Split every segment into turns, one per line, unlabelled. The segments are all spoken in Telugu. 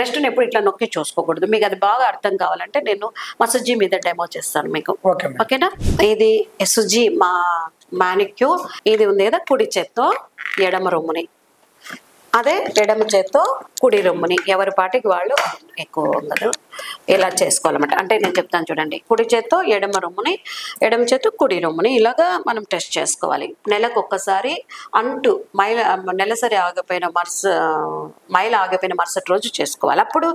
బ్రెస్ట్ని ఎప్పుడు ఇట్లా నొక్కి చూసుకోకూడదు. మీకు అది బాగా అర్థం కావాలంటే నేను మసాజీ మీద డెమో చేస్తాను మీకు. ఓకేనా? ఇది ఎస్జీ మా మానిక్యూర్. ఇది ఉంది కదా కుడి చేత్తో ఎడమ రొమ్ముని, అదే ఎడమ చేత్తో కుడి రొమ్ముని, ఎవరి పాటికి వాళ్ళు ఎక్కువ ఉండదు ఇలా చేసుకోవాలన్నమాట. అంటే నేను చెప్తాను చూడండి, కుడి చేత్తో ఎడమ రొమ్ముని, ఎడమ చేత్తో కుడి రొమ్ముని ఇలాగా మనం టెస్ట్ చేసుకోవాలి. నెలకు ఒక్కసారి అంటూ నెలసరి ఆగిపోయిన మైల ఆగిపోయిన మరుసటి రోజు చేసుకోవాలి. అప్పుడు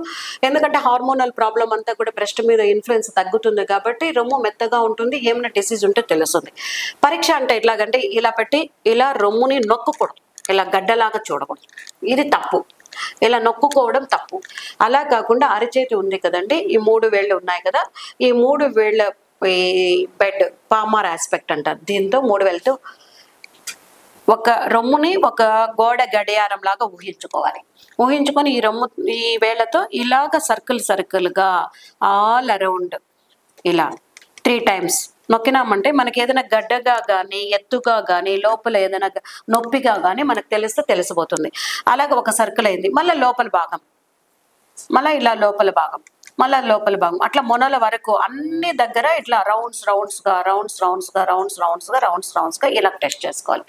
ఎందుకంటే హార్మోనల్ ప్రాబ్లం అంతా కూడా బ్రెస్ట్ మీద ఇన్ఫ్లుయెన్స్ తగ్గుతుంది కాబట్టి రొమ్ము మెత్తగా ఉంటుంది, ఏమైనా డిసీజ్ ఉంటే తెలుస్తుంది. పరీక్ష అంటే ఎట్లాగంటే ఇలా పెట్టి ఇలా రొమ్ముని నొక్కకూడదు, ఇలా గడ్డలాగా చూడకూడదు, ఇది తప్పు. ఇలా నొక్కుకోవడం తప్పు. అలా కాకుండా అరిచేతి ఉంది కదండి, ఈ 3 వేళ్ళు ఉన్నాయి కదా, ఈ 3 వేళ్ళ బెడ్ పామార్ ఆస్పెక్ట్ అంటారు. దీంతో 3 వేలతో ఒక రొమ్ముని ఒక గోడ గడియారం లాగా ఊహించుకోవాలి. ఊహించుకొని ఈ వేళ్ళతో ఇలాగ సర్కిల్గా ఆల్ అరౌండ్ ఇలా 3 times నొక్కినామంటే మనకి ఏదైనా గడ్డగా కానీ ఎత్తుగా కానీ లోపల ఏదైనా నొప్పిగా కానీ మనకు తెలిసిపోతుంది. అలాగే ఒక సర్కిల్ అయింది, మళ్ళీ లోపల భాగం, మళ్ళీ ఇలా లోపల భాగం, మళ్ళీ లోపల భాగం, అట్లా మొనల వరకు అన్ని దగ్గర ఇట్లా రౌండ్స్గా ఇలా టెస్ట్ చేసుకోవాలి.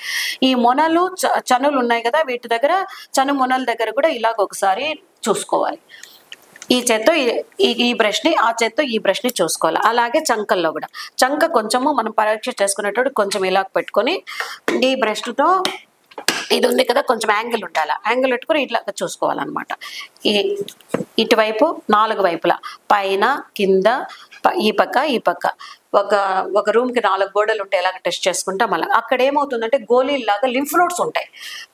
ఈ మొనలు చనులు ఉన్నాయి కదా, వీటి దగ్గర చను మొనల దగ్గర కూడా ఇలాగ ఒకసారి చూసుకోవాలి. ఈ చేత్తో ఈ బ్రష్ని, ఆ చేత్తో ఈ బ్రష్ని చూసుకోవాలి. అలాగే చంకల్లో కూడా, చంక కొంచెము మనం పరీక్ష చేసుకునేటప్పుడు కొంచెం ఇలా పెట్టుకొని ఈ బ్రష్తో ఇది ఉంది కదా కొంచెం యాంగిల్ ఉండాలి, యాంగిల్ పెట్టుకొని ఇట్లా చూసుకోవాలన్నమాట. ఇటువైపు 4 వైపులా, పైన కింద ఈ పక్క ఒక రూమ్ కి 4 గోడలు ఉంటాయి, ఎలాగ టెస్ట్ చేసుకుంటాం అలా. అక్కడ ఏమవుతుందంటే గోళీలాగా లింఫ్ నోడ్స్ ఉంటాయి,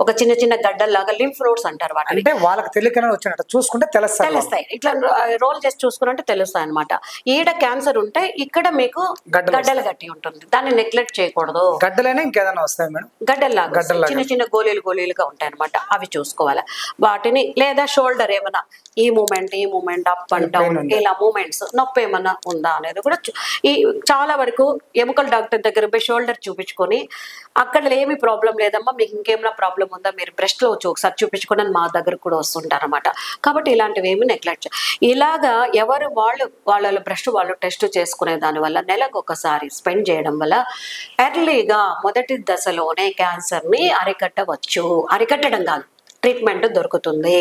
ఒక చిన్న గడ్డల్లాగా లింఫ్ నోడ్స్ అంటారు వాటిని.
అంటే వాళ్ళకి తెలియకనే వచ్చినట్టు చూసుకుంటే తెలుస్తాయి,
ఇట్లా రోల్ చేసి చూసుకుంటే తెలుస్తాయి అనమాట. ఈడ క్యాన్సర్ ఉంటే ఇక్కడ మీకు గడ్డలు గట్టి ఉంటుంది, దాన్ని నెగ్లెక్ట్ చేయకూడదు.
గడ్డలైనా ఇంకేదైనా వస్తాయి మేడం,
గడ్డల్లాగా చిన్న గోళీలుగా ఉంటాయి అనమాట, అవి చూసుకోవాలి. వాటిని లేదా షోల్డర్ ఏమైనా ఈ మూమెంట్ అప్ అండ్ డౌన్ ఇలా మూమెంట్స్ నొప్పి ఏమన్నా ఉందా అనేది కూడా చాలా వరకు ఎముకల డాక్టర్ దగ్గర పోయి షోల్డర్ చూపించుకొని అక్కడ ఏమి ప్రాబ్లం లేదమ్మా, మీకు ఇంకేమైనా ప్రాబ్లం ఉందా మీరు బ్రెస్ట్ లో ఒకసారి చూపించుకోండి మా దగ్గర కూడా వస్తుంటారు అనమాట. కాబట్టి ఇలాంటివి ఏమి నెగ్లెక్ట్ ఇలాగా ఎవరు వాళ్ళ బ్రెస్ట్ వాళ్ళు టెస్ట్ చేసుకునే దానివల్ల నెలకు ఒకసారి స్పెండ్ చేయడం వల్ల ఎర్లీగా మొదటి దశలోనే క్యాన్సర్ ని అరికట్టడం కాదు, ట్రీట్మెంట్ దొరుకుతుంది.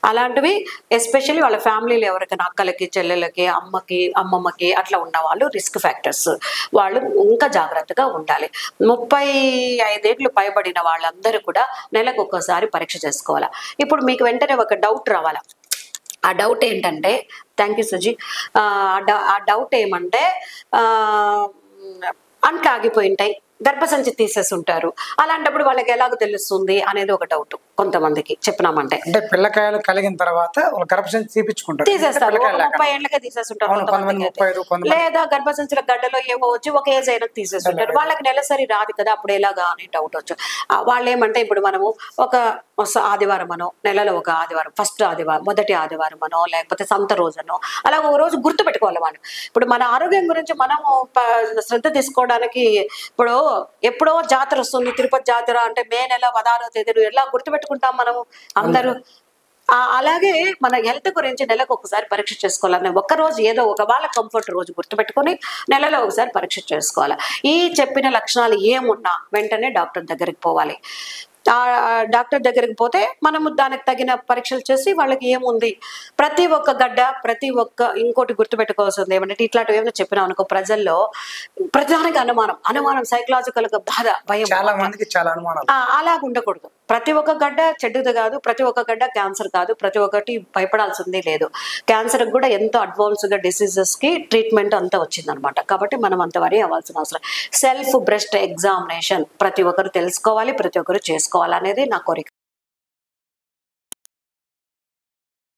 అలాంటివి ఎస్పెషల్లీ వాళ్ళ ఫ్యామిలీలో ఎవరికైనా అక్కలకి చెల్లెలకి అమ్మమ్మకి అట్లా ఉన్న వాళ్ళు రిస్క్ ఫ్యాక్టర్స్, వాళ్ళు ఇంకా జాగ్రత్తగా ఉండాలి. 35 ఏళ్ళు పైబడిన వాళ్ళందరూ కూడా నెలకు ఒక్కసారి పరీక్ష చేసుకోవాలి. ఇప్పుడు మీకు వెంటనే ఒక డౌట్ రావాలా, ఆ డౌట్ ఏంటంటే, థ్యాంక్ యూ సుజీ, ఆ డౌట్ ఏమంటే అంట్లు ఆగిపోయి ఉంటాయి, గర్భసంచి తీసేసి ఉంటారు, అలాంటప్పుడు వాళ్ళకి ఎలాగో తెలుస్తుంది అనేది ఒక డౌట్ కొంతమందికి చెప్పినామంటే.
అంటే పిల్లకాయలు కలిగిన తర్వాత గర్భసంచి తీసేస్తారు,
30 ఏళ్ళకే తీసేస్తుంటారు, లేదా గర్భసంచుల గడ్డలో ఏవో వచ్చి ఒక ఏజ్ అయినా తీసేస్తుంటారు, వాళ్ళకి నెలసరి రాదు కదా అప్పుడు ఎలాగా అని డౌట్ వచ్చు. వాళ్ళు ఏమంటే ఇప్పుడు మనము ఒక ఆదివారం అనో, నెలలో ఒక ఆదివారం, ఫస్ట్ ఆదివారం, మొదటి ఆదివారం అనో, లేకపోతే సంత రోజనో అలా ఒక రోజు గుర్తు పెట్టుకోవాలి వాళ్ళు. ఇప్పుడు మన ఆరోగ్యం గురించి మనము శ్రద్ధ తీసుకోవడానికి, ఇప్పుడు ఎప్పుడో జాతర వస్తుంది, తిరుపతి జాతర అంటే మే నెల 16వ తేదీ ఎలా గుర్తుపెట్టుకుంటాం మనము అందరూ. అలాగే మన హెల్త్ గురించి నెలకు ఒకసారి పరీక్ష చేసుకోవాలని ఒక్కరోజు ఏదో ఒక వాళ్ళ కంఫర్ట్ రోజు గుర్తుపెట్టుకొని నెలలో ఒకసారి పరీక్ష చేసుకోవాలి. ఈ చెప్పిన లక్షణాలు ఏమున్నా వెంటనే డాక్టర్ దగ్గరికి పోవాలి. డాక్టర్ దగ్గరికి పోతే మనము దానికి తగిన పరీక్షలు చేసి వాళ్ళకి ఏముంది, ప్రతి ఒక్క గడ్డ ఇంకోటి గుర్తుపెట్టుకోవాల్సింది ఏమంటే ఇట్లాంటివి ఏమైనా చెప్పినాం అనుకో ప్రజల్లో ప్రతిదానికి అనుమానం సైకలాజికల్ గా బాధ భయం,
చాలా మందికి చాలా అనుమానం.
అలా ఉండకూడదు. ప్రతి ఒక్క గడ్డ చెడ్డది కాదు, ప్రతి ఒక్క గడ్డ క్యాన్సర్ కాదు, ప్రతి ఒక్కటి భయపడాల్సిందే లేదు. క్యాన్సర్ కూడా ఎంతో అడ్వాన్స్గా డిసీజెస్ కి ట్రీట్మెంట్ అంతా వచ్చిందనమాట. కాబట్టి మనం అంత వరీ అవ్వాల్సిన అవసరం. సెల్ఫ్ బ్రెస్ట్ ఎగ్జామినేషన్ ప్రతి ఒక్కరు తెలుసుకోవాలి, ప్రతి ఒక్కరు చేసుకోవాలి అనేది నా కోరిక.